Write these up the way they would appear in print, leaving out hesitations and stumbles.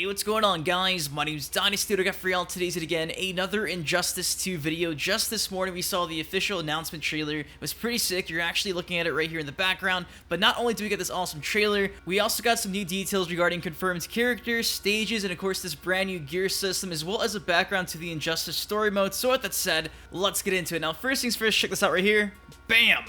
What's going on, guys? My name's Dynasty. I got for y'all today's it again, another Injustice 2 video. Just this morning we saw the official announcement trailer. It was pretty sick. You're actually looking at it right here in the background. But not only do we get this awesome trailer, we also got some new details regarding confirmed characters, stages, and of course this brand new gear system, as well as a background to the Injustice story mode. So with that said, let's get into it. Now first things first, check this out right here. Bam!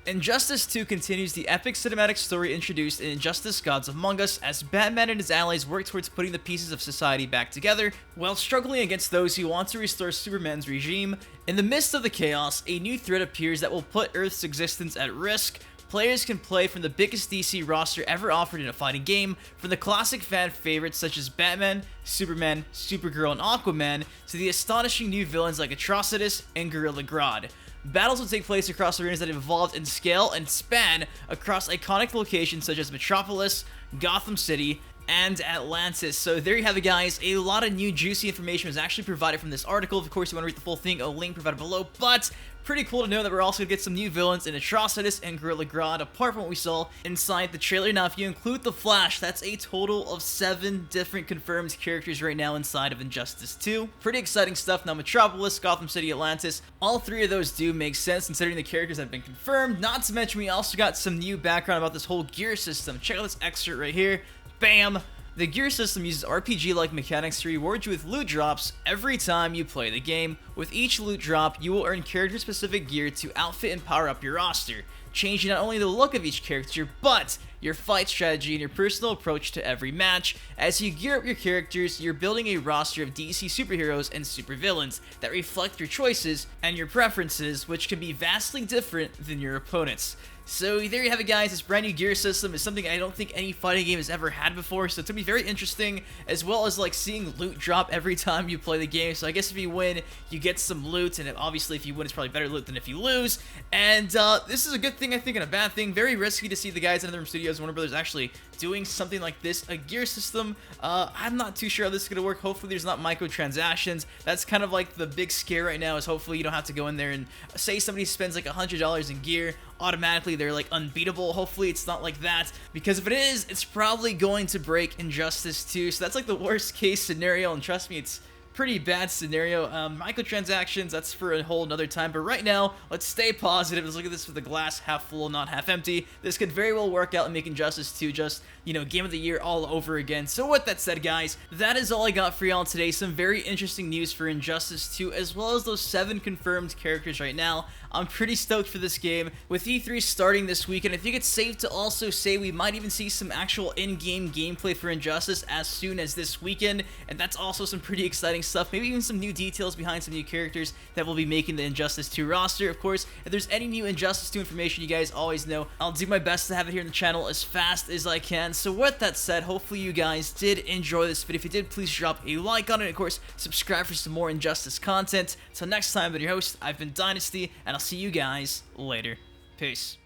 Injustice 2 continues the epic cinematic story introduced in Injustice Gods Among Us as Batman and his allies work towards putting the pieces of society back together while struggling against those who want to restore Superman's regime. In the midst of the chaos, a new threat appears that will put Earth's existence at risk. Players can play from the biggest DC roster ever offered in a fighting game, from the classic fan favorites such as Batman, Superman, Supergirl, and Aquaman, to the astonishing new villains like Atrocitus and Gorilla Grodd. Battles will take place across arenas that have evolved in scale and span across iconic locations such as Metropolis, Gotham City, and Atlantis. So there you have it, guys. A lot of new juicy information was actually provided from this article. Of course, you want to read the full thing, a link provided below, but pretty cool to know that we're also going to get some new villains in Atrocitus and Gorilla Grodd, apart from what we saw inside the trailer. Now, if you include the Flash, that's a total of 7 different confirmed characters right now inside of Injustice 2. Pretty exciting stuff. Now, Metropolis, Gotham City, Atlantis, all 3 of those do make sense considering the characters that have been confirmed. Not to mention, we also got some new background about this whole gear system. Check out this excerpt right here. Bam! The gear system uses RPG-like mechanics to reward you with loot drops every time you play the game. With each loot drop, you will earn character-specific gear to outfit and power up your roster, changing not only the look of each character, but your fight strategy and your personal approach to every match. As you gear up your characters, you're building a roster of DC superheroes and supervillains that reflect your choices and your preferences, which can be vastly different than your opponents. So there you have it, guys. This brand new gear system is something I don't think any fighting game has ever had before, so it's going to be very interesting, as well as like seeing loot drop every time you play the game. So I guess if you win, you get some loot, and obviously if you win, it's probably better loot than if you lose. And this is a good thing, I think, and a bad thing. Very risky to see the guys in NetherRealm Studios, Warner Brothers, actually doing something like this, a gear system. I'm not too sure how this is going to work. Hopefully there's not microtransactions. That's kind of like the big scare right now, is hopefully you don't have to go in there and say somebody spends like $100 in gear, automatically they're like unbeatable. Hopefully it's not like that, because if it is, it's probably going to break Injustice 2. So that's like the worst case scenario, and trust me, it's pretty bad scenario. Microtransactions, that's for a whole nother time, but right now, let's stay positive. Let's look at this with the glass half full, not half empty. This could very well work out and make Injustice 2 just, you know, game of the year all over again. So with that said, guys, that is all I got for y'all today. Some very interesting news for Injustice 2, as well as those 7 confirmed characters right now. I'm pretty stoked for this game. With E3 starting this weekend, I think it's safe to also say we might even see some actual in-game gameplay for Injustice as soon as this weekend, and that's also some pretty exciting stuff. Maybe even some new details behind some new characters that will be making the Injustice 2 roster. Of course, if there's any new Injustice 2 information, you guys always know I'll do my best to have it here on the channel as fast as I can. So with that said, hopefully you guys did enjoy this video. If you did, please drop a like on it. Of course, subscribe for some more Injustice content. Till next time, I've been your host, I've been Dynasty, and I'll see you guys later. Peace.